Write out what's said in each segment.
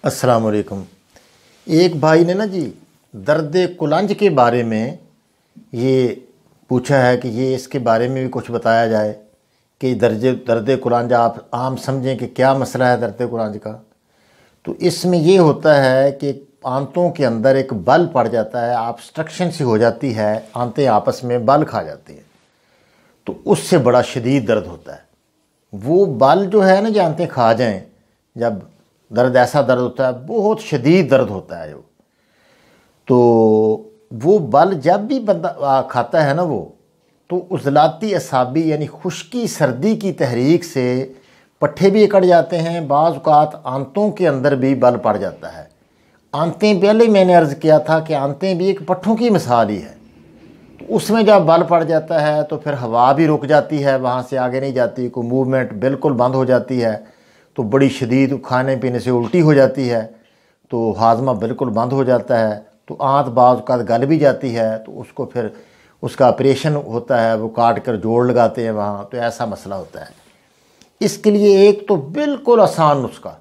अस्सलाम वालेकुम। एक भाई ने ना जी दर्द कुलंज के बारे में ये पूछा है कि ये इसके बारे में भी कुछ बताया जाए कि दर्द कुलंज आप आम समझें कि क्या मसला है दर्द कुलंज का। तो इसमें ये होता है कि आंतों के अंदर एक बल पड़ जाता है, ऑब्स्ट्रक्शन सी हो जाती है, आंतें आपस में बल खा जाती हैं, तो उससे बड़ा शदीद दर्द होता है। वो बल जो है ना, जो आंतें खा जाएं, जब दर्द ऐसा दर्द होता है, बहुत शदीद दर्द होता है। तो वो बल जब भी बंदा खाता है ना, वो तो उजलाती असाबी यानी खुश्की सर्दी की तहरीक से पट्ठे भी अकड़ जाते हैं, बाज़ औक़ात आंतों के अंदर भी बल पड़ जाता है। आंतें, पहले मैंने अर्ज़ किया था कि आंतें भी एक पट्ठों की मिसाल ही है। तो उसमें जब बल पड़ जाता है तो फिर हवा भी रुक जाती है, वहाँ से आगे नहीं जाती, कोई मूवमेंट बिल्कुल बंद हो जाती है। तो बड़ी शदीद खाने पीने से उल्टी हो जाती है, तो हाजमा बिल्कुल बंद हो जाता है, तो आंत बाज़ का गल भी जाती है, तो उसको फिर उसका ऑपरेशन होता है, वो काट कर जोड़ लगाते हैं वहाँ। तो ऐसा मसला होता है। इसके लिए एक तो बिल्कुल आसान नुस्खा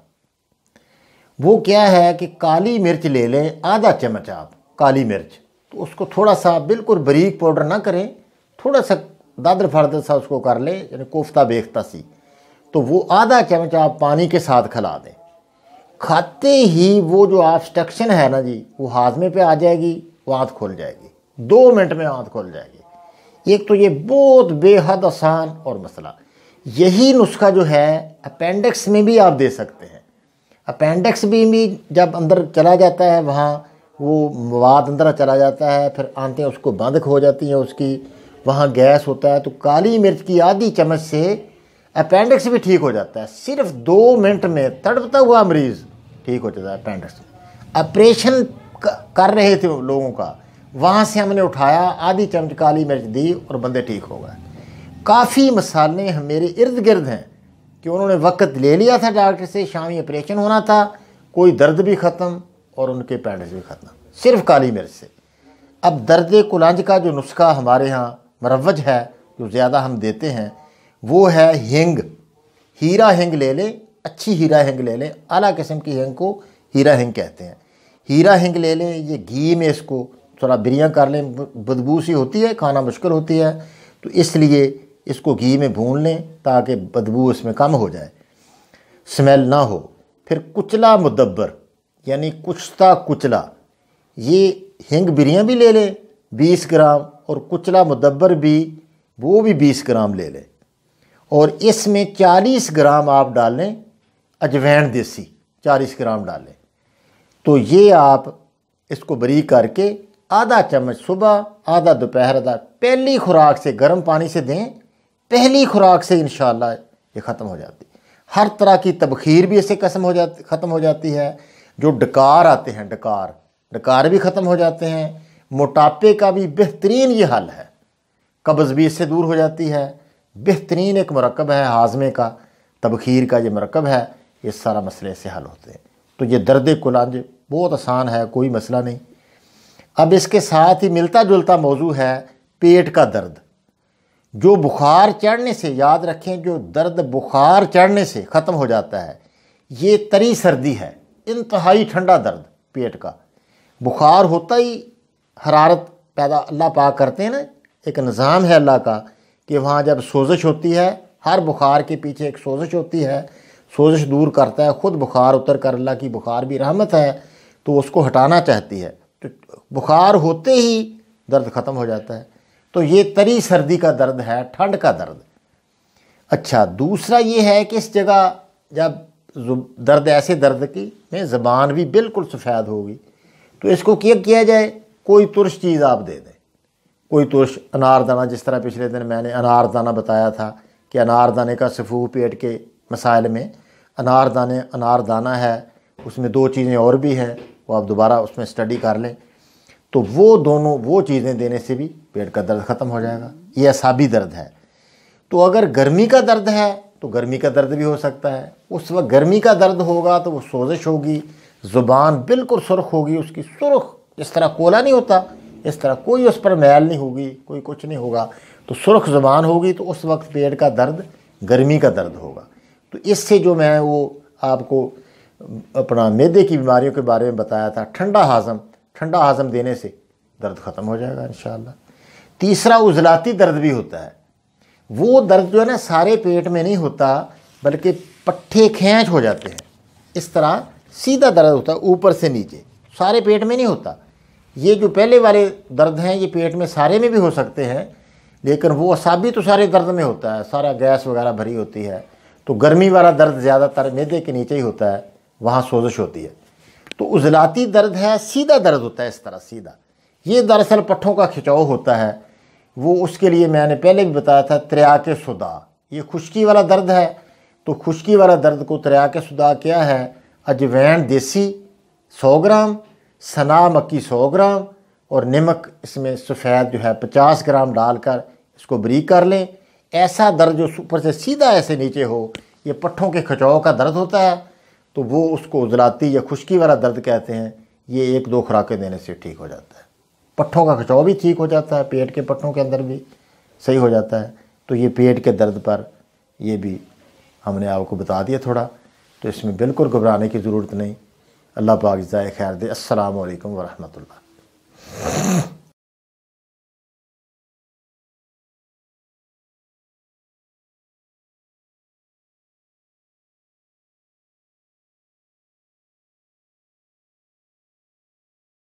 वो क्या है कि काली मिर्च ले लें, आधा चम्मच आप काली मिर्च, तो उसको थोड़ा सा बिल्कुल बारीक पाउडर ना करें, थोड़ा सा दादर फादर सा उसको कर लें, यानी कोफ्ता बेख्ता सी। तो वो आधा चम्मच आप पानी के साथ खिला दें। खाते ही वो जो ऑब्स्ट्रक्शन है ना जी, वो हाजमे पे आ जाएगी, वो आंत खोल जाएगी, 2 मिनट में आंत खोल जाएगी। एक तो ये बहुत बेहद आसान और मसला। यही नुस्खा जो है अपेंडिक्स में भी आप दे सकते हैं। अपेंडिक्स भी जब अंदर चला जाता है, वहाँ वो मवाद अंदर चला जाता है, फिर आंतें उसको बंद हो जाती हैं, उसकी वहाँ गैस होता है, तो काली मिर्च की आधी चम्मच से अपेंडिक्स भी ठीक हो जाता है। सिर्फ 2 मिनट में तड़पता हुआ मरीज़ ठीक हो जाता है अपेंडिक्स। ऑपरेशन कर रहे थे लोगों का, वहाँ से हमने उठाया, आधी चम्मच काली मिर्च दी और बंदे ठीक हो गए। काफ़ी मसाले मेरे इर्द गिर्द हैं कि उन्होंने वक्त ले लिया था डॉक्टर से, शामी ऑपरेशन होना था, कोई दर्द भी ख़त्म और उनके अपेंडिक्स भी ख़त्म, सिर्फ काली मिर्च से। अब दर्द कुलंज का जो नुस्खा हमारे यहाँ मरवज है, जो ज़्यादा हम देते हैं, वो है हिंग। हीरा हिंग ले लें, अच्छी हीरा हिंग ले लें, आला किस्म की हिंग को हीरा हिंग कहते हैं। हीरा हिंग ले लें, ये घी में इसको थोड़ा बिरियाँ कर लें, बदबू सी होती है, खाना मुश्किल होती है, तो इसलिए इसको घी में भून लें ताकि बदबू इसमें कम हो जाए, स्मेल ना हो। फिर कुचला मुदब्बर यानी कुचता कुचला, ये हिंग बिरियाँ भी ले लें 20 ग्राम, और कुचला मुदब्बर भी, वो भी 20 ग्राम ले लें। और इसमें 40 ग्राम आप डालें अजवैन देसी, 40 ग्राम डालें। तो ये आप इसको बारीक करके आधा चम्मच सुबह, आधा दोपहर, आधा पहली खुराक से गर्म पानी से दें। पहली खुराक से इंशाअल्लाह ये ख़त्म हो जाती। हर तरह की तबखीर भी इससे ख़त्म हो जाती है। जो डकार आते हैं, डकार भी ख़त्म हो जाते हैं। मोटापे का भी बेहतरीन ये हल है। कब्ज़ भी इससे दूर हो जाती है। बेहतरीन एक मरकब है हाजमे का, तबखीर का ये मरकब है, ये सारा मसले से हल होते हैं। तो ये दर्द कुलंज बहुत आसान है, कोई मसला नहीं। अब इसके साथ ही मिलता जुलता मौजू है पेट का दर्द, जो बुखार चढ़ने से, याद रखें, जो दर्द बुखार चढ़ने से ख़त्म हो जाता है। ये तरी सर्दी है, इंतहाई ठंडा दर्द पेट का। बुखार होता ही हरारत पैदा अल्लाह पाक करते हैं ना, एक निज़ाम है अल्लाह का कि वहाँ जब सोजिश होती है, हर बुखार के पीछे एक सोजिश होती है, सोजिश दूर करता है, ख़ुद बुखार उतर कर, अल्लाह की बुखार भी रहमत है, तो उसको हटाना चाहती है। तो बुखार होते ही दर्द ख़त्म हो जाता है। तो ये तरी सर्दी का दर्द है, ठंड का दर्द। अच्छा, दूसरा ये है कि इस जगह जब दर्द, ऐसे दर्द की में ज़बान भी बिल्कुल सफ़ेद होगी, तो इसको क्या किया जाए, कोई तुरश चीज़ आप दे दें, कोई तुरश, अनारदाना, जिस तरह पिछले दिन मैंने अनारदाना बताया था कि अनारदाने का सफू पेट के मसाइल में अनारदाना है, उसमें 2 चीज़ें और भी हैं, वो आप दोबारा उसमें स्टडी कर लें। तो वो चीज़ें देने से भी पेट का दर्द ख़त्म हो जाएगा। ये असाबी दर्द है। तो अगर गर्मी का दर्द है तो गर्मी का दर्द भी हो सकता है। उस वक्त गर्मी का दर्द होगा तो वो सोजिश होगी, ज़ुबान बिल्कुल सुर्ख होगी, उसकी सुर्ख, इस तरह कोला नहीं होता, इस तरह कोई उस पर मैल नहीं होगी, कोई कुछ नहीं होगा, तो सुर्ख ज़ुबान होगी, तो उस वक्त पेट का दर्द गर्मी का दर्द होगा। तो इससे जो मैं वो आपको अपना मैदे की बीमारियों के बारे में बताया था। ठंडा हाज़म देने से दर्द ख़त्म हो जाएगा इंशाअल्लाह। तीसरा उज़लाती दर्द भी होता है। वो दर्द जो है ना सारे पेट में नहीं होता, बल्कि पट्ठे खींच हो जाते हैं, इस तरह सीधा दर्द होता है ऊपर से नीचे, सारे पेट में नहीं होता। ये जो पहले वाले दर्द हैं ये पेट में सारे में भी हो सकते हैं, लेकिन वो असाबी तो सारे दर्द में होता है, सारा गैस वगैरह भरी होती है। तो गर्मी वाला दर्द ज़्यादातर मैदे के नीचे ही होता है, वहाँ सोजिश होती है। तो उज़लाती दर्द है, सीधा दर्द होता है इस तरह सीधा। ये दरअसल पट्ठों का खिंचाव होता है। वो उसके लिए मैंने पहले भी बताया था त्रियाके सुदा, ये खुश्की वाला दर्द है। तो खुश्की वाला दर्द को त्रियाके सुदा क्या है, अजवैन देसी 100 ग्राम, सना मक्की 100 ग्राम और नमक इसमें सफ़ेद जो है 50 ग्राम डालकर इसको बारीक कर लें। ऐसा दर्द जो ऊपर से सीधा ऐसे नीचे हो, ये पट्ठों के खिंचाव का दर्द होता है। तो वो उसको उज़लाती या खुश्की वाला दर्द कहते हैं। ये 1-2 खुराकें देने से ठीक हो जाता है। पट्ठों का खिंचाव भी ठीक हो जाता है, पेट के पट्ठों के अंदर भी सही हो जाता है। तो ये पेट के दर्द पर ये भी हमने आपको बता दिया थोड़ा, तो इसमें बिल्कुल घबराने की ज़रूरत नहीं। अल्लाह पाक जज़ाए खैर दे। अस्सलामु अलैकुम व रहमतुल्लाह।